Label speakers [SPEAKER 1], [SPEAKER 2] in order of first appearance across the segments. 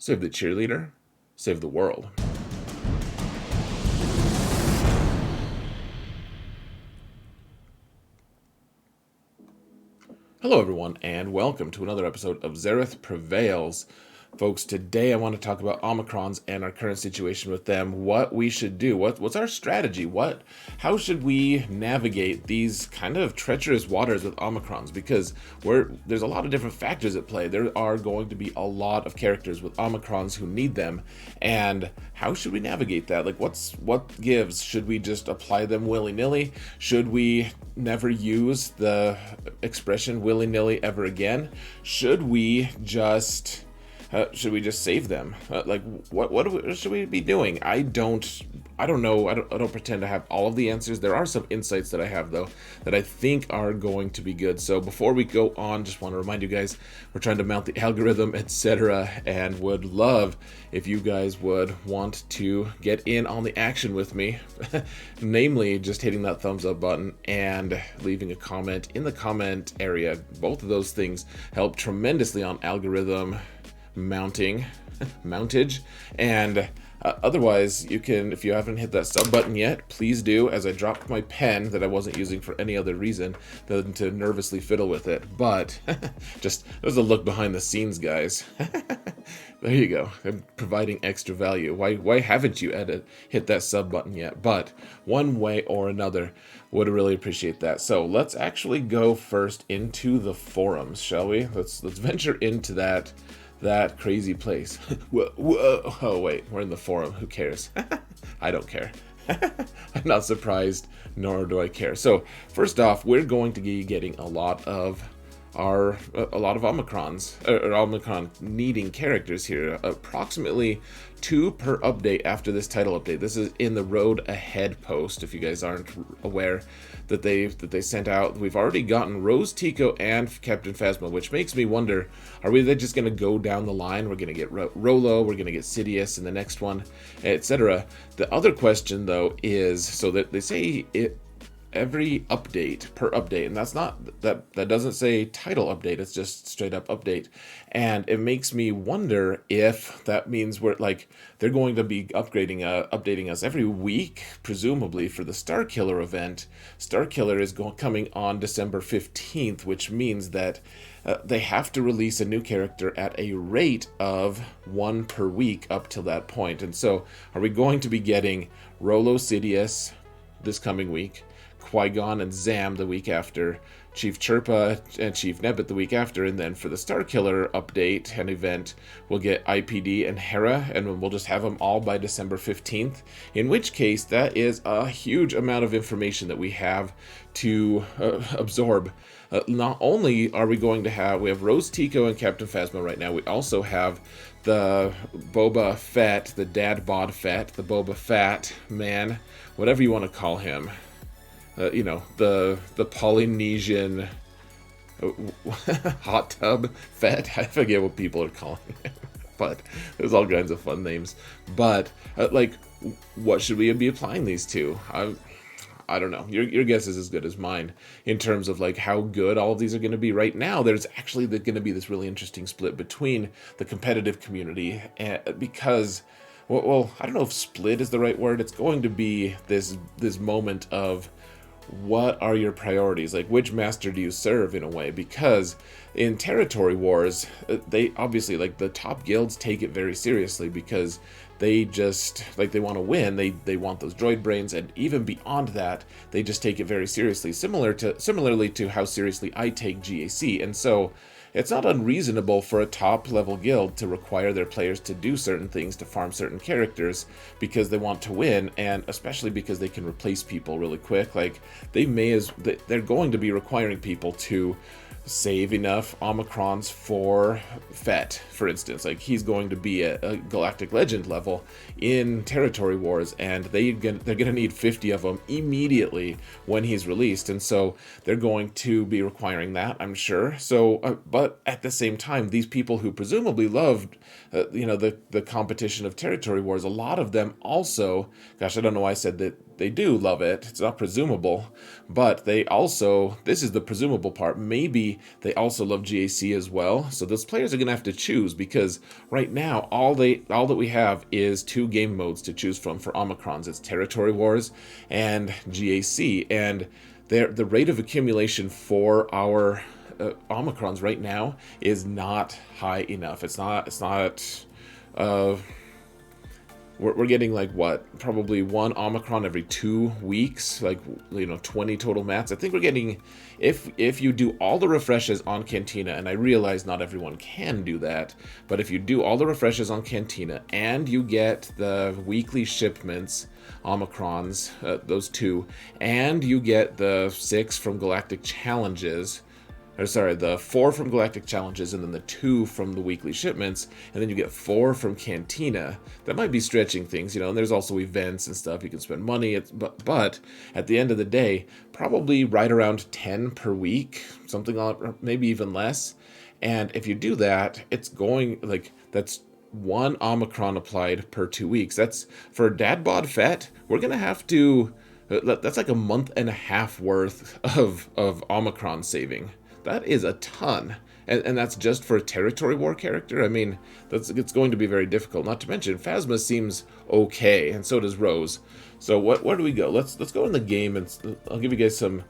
[SPEAKER 1] Save the cheerleader, save the world. Hello, everyone, and welcome to another episode of Zareth Prevails. Folks, today I want to talk about Omicrons and our current situation with them, what we should do, what's our strategy, how should we navigate these kind of treacherous waters with Omicrons, because there's a lot of different factors at play. There are going to be a lot of characters with Omicrons who need them, and how should we navigate that? Like, what gives? Should we just apply them willy-nilly? Should we never use the expression willy-nilly ever again? Should we just save them? What should we be doing? I don't know. I don't pretend to have all of the answers. There are some insights that I have, though, that I think are going to be good. So before we go on, just want to remind you guys, we're trying to mount the algorithm, etc., and would love if you guys would want to get in on the action with me, namely just hitting that thumbs up button and leaving a comment in the comment area. Both of those things help tremendously on algorithm mountage, and otherwise you can, if you haven't hit that sub button yet, please do, as I dropped my pen that I wasn't using for any other reason than to nervously fiddle with it. But just there's a look behind the scenes, guys. There you go. I'm providing extra value. Why haven't you hit that sub button yet? But one way or another, would really appreciate that. So let's actually go first into the forums, shall we? Let's venture into that crazy place. Whoa. Oh wait, we're in the forum. Who cares? I don't care. I'm not surprised, nor do I care. So first off, we're going to be getting a lot of Omicrons, or Omicron needing characters here. Approximately 2 per update after this title update. This is in the Road Ahead post, if you guys aren't aware, that they sent out. We've already gotten Rose Tico and Captain Phasma, which makes me wonder, are we just going to go down the line? We're going to get Rolo, we're going to get Sidious in the next one, etc. The other question, though, is, so that they say it every update per update, and that doesn't say title update, it's just straight up update. And it makes me wonder if that means they're going to be updating us every week, presumably for the Starkiller event. Starkiller is coming on December 15th, which means that they have to release a new character at a rate of 1 per week up till that point. And so are we going to be getting Rolo, Sidious this coming week, Qui-Gon and Zam the week after, Chief Chirpa and Chief Nebbit the week after, and then for the Starkiller update and event, we'll get IPD and Hera, and we'll just have them all by December 15th, in which case that is a huge amount of information that we have to absorb. Not only are we going to we have Rose Tico and Captain Phasma right now, we also have the Boba Fett, the Dad Bod Fett, the Boba Fett man, whatever you want to call him. The Polynesian hot tub Fett. I forget what people are calling him, but there's all kinds of fun names. But what should we be applying these to? I don't know. Your guess is as good as mine in terms of how good all of these are going to be. Right now, there's actually going to be this really interesting split between the competitive community, because, well, I don't know if split is the right word. It's going to be this moment of, what are your priorities? Which master do you serve, in a way? Because in territory wars, they obviously, the top guilds take it very seriously, because they just, they want to win. They want those droid brains, and even beyond that, they just take it very seriously, similarly to how seriously I take GAC. And so it's not unreasonable for a top-level guild to require their players to do certain things, to farm certain characters, because they want to win, and especially because they can replace people really quick. They're going to be requiring people to save enough Omicrons for Fett, for instance. He's going to be a Galactic Legend level in Territory Wars, and they're going to need 50 of them immediately when he's released, and so they're going to be requiring that, I'm sure. So, but at the same time, these people who presumably loved, the competition of Territory Wars, a lot of them also, gosh, I don't know why I said that they do love it. It's not presumable, but they also, this is the presumable part, maybe GAC. They also love GAC as well. So those players are going to have to choose, because right now all that we have is 2 game modes to choose from for Omicrons. It's Territory Wars and GAC, and the rate of accumulation for our Omicrons right now is not high enough. It's not. We're getting like what, probably 1 Omicron every 2 weeks, like 20 total mats. I think we're getting, if you do all the refreshes on Cantina, and I realize not everyone can do that, but if you do all the refreshes on Cantina and you get the weekly shipments, Omicrons, those 2, and you get the 6 from Galactic Challenges, the 4 from Galactic Challenges, and then the 2 from the weekly shipments, and then you get 4 from Cantina. That might be stretching things, and there's also events and stuff. You can spend money, but at the end of the day, probably right around 10 per week, something like, maybe even less. And if you do that, it's going, that's 1 Omicron applied per 2 weeks. That's, for Dad Bod Fett, we're going to have to, that's like a month and a half worth of Omicron saving. That is a ton, and that's just for a Territory War character. I mean, it's going to be very difficult. Not to mention, Phasma seems okay, and so does Rose. So where do we go? Let's go in the game, and I'll give you guys some.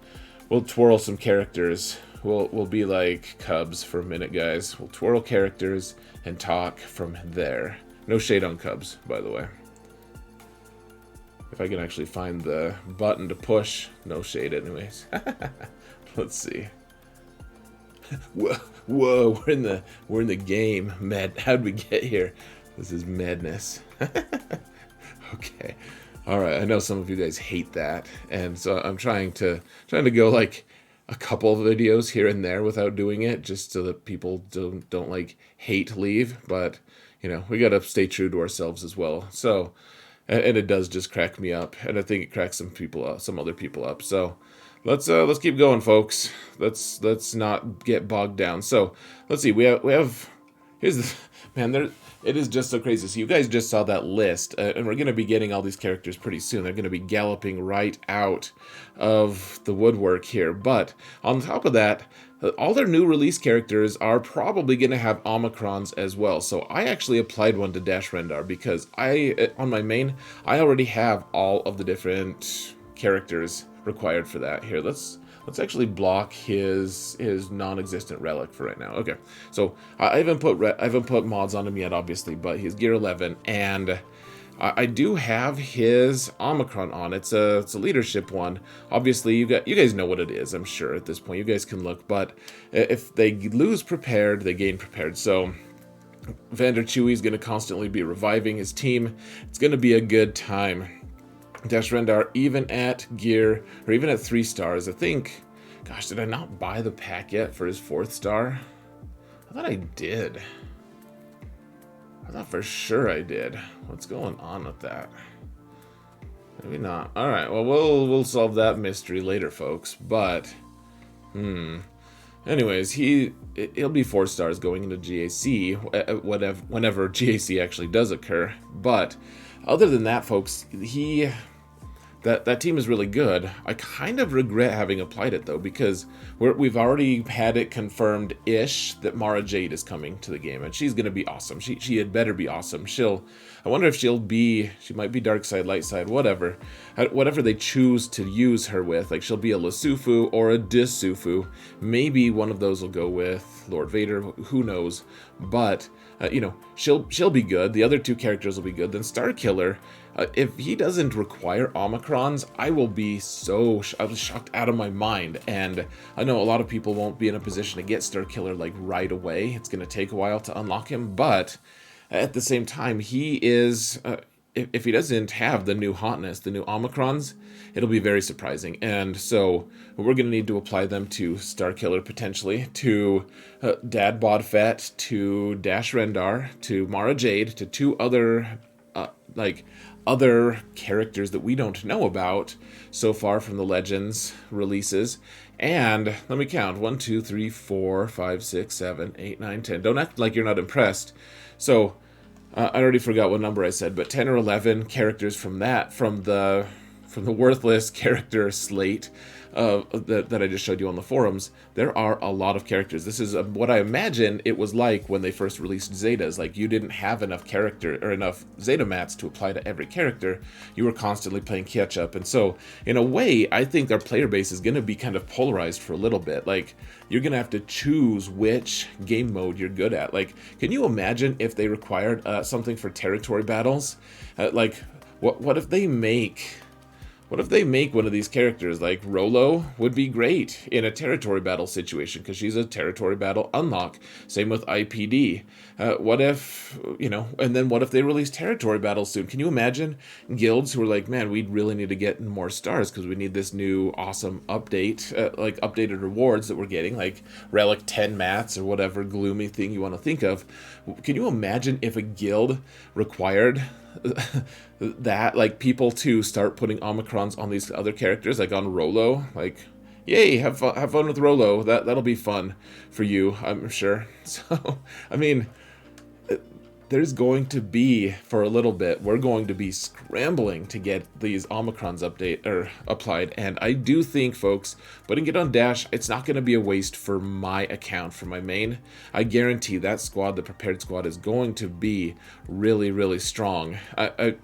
[SPEAKER 1] We'll twirl some characters. We'll be like Cubs for a minute, guys. We'll twirl characters and talk from there. No shade on Cubs, by the way. If I can actually find the button to push, no shade, anyways. Let's see. Whoa, we're in the game. How'd we get here? This is madness. Okay. All right. I know some of you guys hate that, and so I'm trying to go like a couple of videos here and there without doing it, just so that people don't like hate leave. But we got to stay true to ourselves as well. So, and it does just crack me up, and I think it cracks some other people up. So. Let's keep going, folks. Let's not get bogged down. So let's see. We have here's the man. It is just so crazy. So you guys just saw that list, and we're gonna be getting all these characters pretty soon. They're gonna be galloping right out of the woodwork here. But on top of that, all their new release characters are probably gonna have Omicrons as well. So I actually applied one to Dash Rendar, because on my main I already have all of the different characters required for that. Here, let's actually block his non-existent relic for right now. Okay, so I haven't put mods on him yet, obviously, but he's gear 11, and I do have his Omicron on. It's a leadership one. Obviously, you guys know what it is. I'm sure at this point you guys can look, but if they lose prepared, they gain prepared. So Vander Chewy is going to constantly be reviving his team. It's going to be a good time. Dash Rendar, even at 3 stars, I think, gosh, did I not buy the pack yet for his 4th star? I thought I did. I thought for sure I did. What's going on with that? Maybe not. All right, well, we'll solve that mystery later, folks. But, anyways, he'll be 4 stars going into GAC, whenever GAC actually does occur. But other than that, folks, that team is really good. I kind of regret having applied it, though, because we've already had it confirmed-ish that Mara Jade is coming to the game, and she's going to be awesome. She had better be awesome. I wonder if she might be dark side, light side, whatever they choose to use her with. Like, she'll be a Lasufu or a Disufu. Maybe one of those will go with Lord Vader, who knows. But, she'll be good. The other 2 characters will be good. Then Starkiller, if he doesn't require Omicrons, I will be I was shocked out of my mind. And I know a lot of people won't be in a position to get Starkiller like right away. It's going to take a while to unlock him, but at the same time, he is, if he doesn't have the new hotness, the new Omicrons, it'll be very surprising. And so we're going to need to apply them to Starkiller, potentially, to Dad Bod Fett, to Dash Rendar, to Mara Jade, to 2 other other characters that we don't know about so far from the Legends releases. And let me count. 1, 2, 3, 4, 5, 6, 7, 8, 9, 10. Don't act like you're not impressed. So I already forgot what number I said, but 10 or 11 characters from from the worthless character slate that I just showed you on the forums, there are a lot of characters. This is what I imagine it was like when they first released Zetas. Like, you didn't have enough character or enough Zeta mats to apply to every character. You were constantly playing catch up, and so in a way, I think our player base is going to be kind of polarized for a little bit. Like, you're going to have to choose which game mode you're good at. Like, can you imagine if they required something for territory battles? Like, what if they make one of these characters, like Rolo would be great in a territory battle situation because she's a territory battle unlock. Same with IPD. What if, and then what if they release territory battles soon? Can you imagine guilds who are like, man, we really need to get more stars because we need this new awesome update, like updated rewards that we're getting, like Relic 10 mats or whatever gloomy thing you want to think of. Can you imagine if a guild required that, like, people to start putting Omicrons on these other characters, like on Rolo? Like, yay, have fun with Rolo. That'll be fun for you, I'm sure. So, I mean, there's going to be, for a little bit, we're going to be scrambling to get these Omicrons applied, and I do think, folks, putting it on Dash, it's not going to be a waste for my account, for my main. I guarantee that squad, the prepared squad, is going to be really, really strong.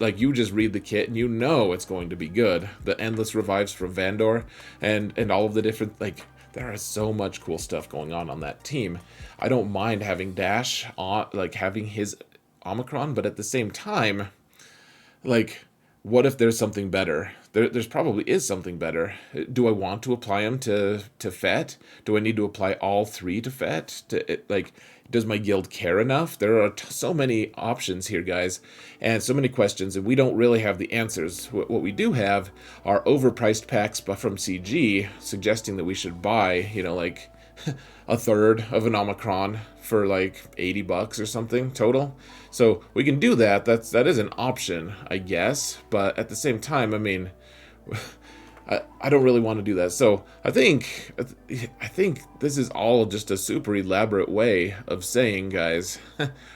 [SPEAKER 1] Like, you just read the kit and you know it's going to be good. The endless revives from Vandor and all of the different, like, there is so much cool stuff going on that team. I don't mind having Dash on, like, having his Omicron, but at the same time, like, what if there's something better? There's probably is something better. Do I want to apply them to Fett? Do I need to apply all three to Fett? Like, does my guild care enough? There are so many options here, guys, and so many questions, and we don't really have the answers. What we do have are overpriced packs from CG suggesting that we should buy, like, a third of an Omicron for like $80 or something total. So we can do that. That is an option, I guess. But at the same time, I mean, I don't really want to do that. So I think this is all just a super elaborate way of saying, guys,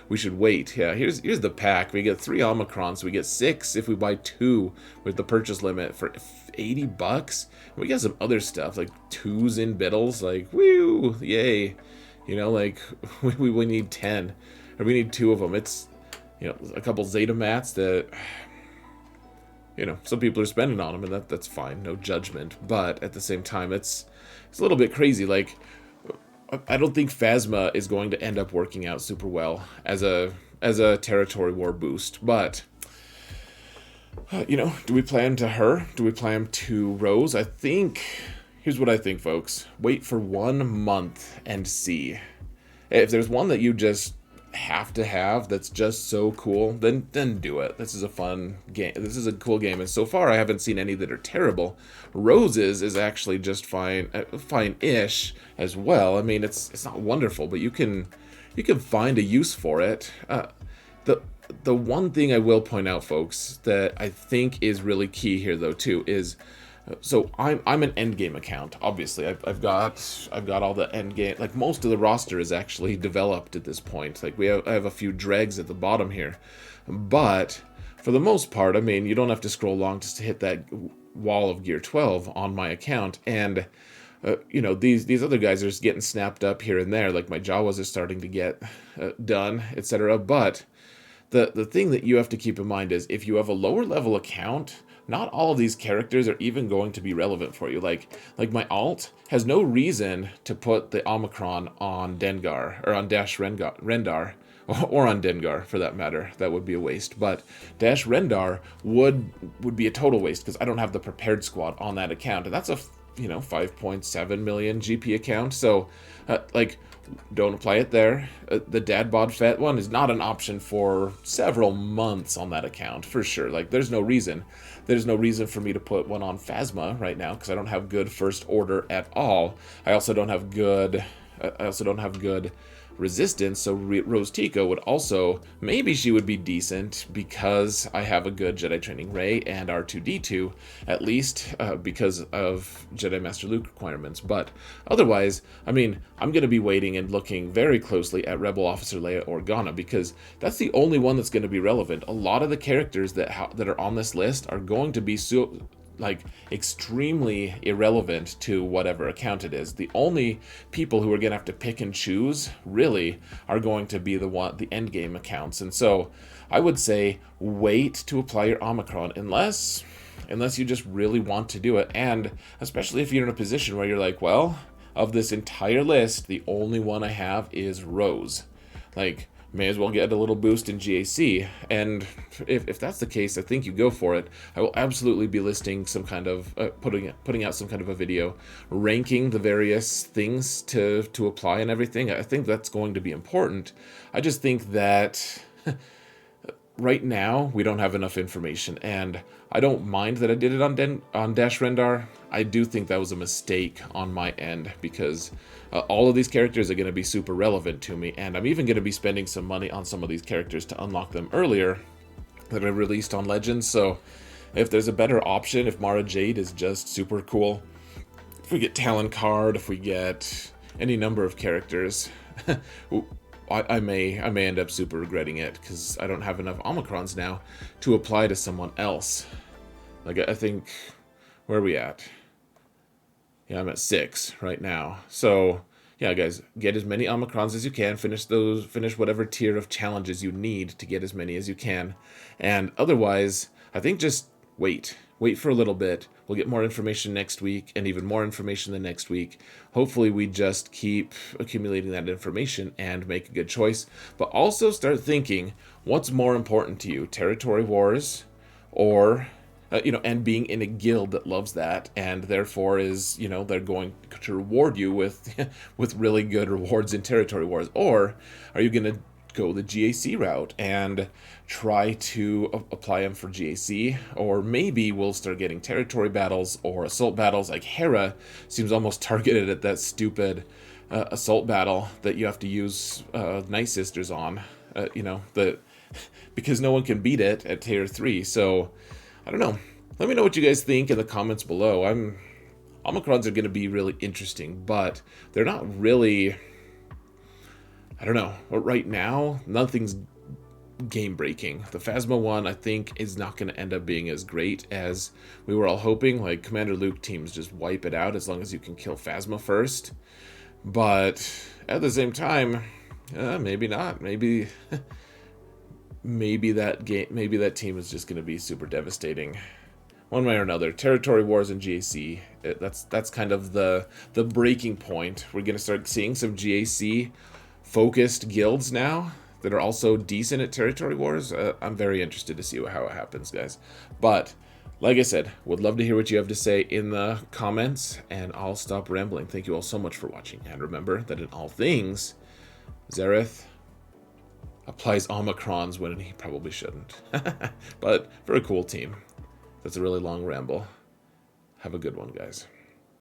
[SPEAKER 1] we should wait. Yeah, here's the pack. We get 3 Omicrons. We get 6 if we buy 2 with the purchase limit for $80. We got some other stuff like 2s in Biddles. Like, woo, yay. Like, we need 10, or we need 2 of them. It's, a couple Zeta mats that, some people are spending on them, and that's fine, no judgment. But at the same time, it's a little bit crazy. Like, I don't think Phasma is going to end up working out super well as a territory war boost. But do we plan to her? Do we plan to Rose? Here's what I think, folks. Wait for 1 month and see. If there's one that you just have to have that's just so cool, then do it. This is a fun game. This is a cool game, and so far I haven't seen any that are terrible. Rose's is actually just fine-ish as well. I mean, it's not wonderful, but you can find a use for it. The one thing I will point out, folks, that I think is really key here, though, too, is so I'm an endgame account. Obviously, I've got all the endgame. Like, most of the roster is actually developed at this point. Like, I have a few dregs at the bottom here, but for the most part, I mean, you don't have to scroll long just to hit that wall of gear 12 on my account. And these other guys are just getting snapped up here and there. Like, my Jawas are starting to get done, etc. But the thing that you have to keep in mind is, if you have a lower level account, not all of these characters are even going to be relevant for you. Like my alt has no reason to put the Omicron on Dengar, or on Dash Rendar, or on Dengar for that matter. That would be a waste. But Dash Rendar would be a total waste because I don't have the prepared squad on that account, and that's a 5.7 million GP account. So don't apply it there. The Dad Bod Fett one is not an option for several months on that account, for sure. Like, there's no reason for me to put one on Phasma right now because I don't have good first order at all. I also don't have good resistance, so Rose Tico would also, maybe she would be decent because I have a good Jedi Training Ray and R2-D2, at least because of Jedi Master Luke requirements. But otherwise, I mean, I'm going to be waiting and looking very closely at Rebel Officer Leia Organa, because that's the only one that's going to be relevant. A lot of the characters that are on this list are going to be like extremely irrelevant to whatever account it is. The only people who are going to have to pick and choose really are going to be the end game accounts. And so I would say wait to apply your Omicron unless you just really want to do it, and especially if you're in a position where you're like, well, of this entire list, the only one I have is Rose. Like, may as well get a little boost in GAC. And if that's the case, I think you go for it. I will absolutely be listing some kind of putting out some kind of a video ranking the various things to apply and everything. I think that's going to be important. I just think that right now we don't have enough information, and I don't mind that I did it on Dash Rendar. I do think that was a mistake on my end, because all of these characters are going to be super relevant to me, and I'm even going to be spending some money on some of these characters to unlock them earlier that I released on Legends. So if there's a better option, if Mara Jade is just super cool, if we get Talon Card, if we get any number of characters, I may end up super regretting it, because I don't have enough Omicrons now to apply to someone else. Like, I think, where are we at? Yeah, I'm at 6 right now. So yeah, guys, get as many Omicrons as you can. Finish whatever tier of challenges you need to get as many as you can. And otherwise, I think just wait for a little bit. We'll get more information next week, and even more information the next week. Hopefully we just keep accumulating that information and make a good choice. But also start thinking, what's more important to you? Territory wars, or and being in a guild that loves that, and therefore is, they're going to reward you with with really good rewards in territory wars? Or are you going to go the GAC route and try to apply them for GAC? Or maybe we'll start getting territory battles or assault battles. Like Hera seems almost targeted at that stupid assault battle that you have to use Night Sisters on, because no one can beat it at tier 3. So I don't know. Let me know what you guys think in the comments below. Omicrons are going to be really interesting, but they're not really, I don't know. But right now, nothing's game-breaking. The Phasma one, I think, is not going to end up being as great as we were all hoping. Like, Commander Luke teams just wipe it out as long as you can kill Phasma first. But at the same time, maybe not. Maybe that team is just going to be super devastating, one way or another. Territory wars and GAC, that's kind of the breaking point. We're going to start seeing some GAC focused guilds now that are also decent at territory wars. I'm very interested to see how it happens, guys. But like I said, would love to hear what you have to say in the comments, and I'll stop rambling. Thank you all so much for watching, and remember that in all things, Xerath applies Omicrons when he probably shouldn't. But for a cool team. That's a really long ramble. Have a good one, guys.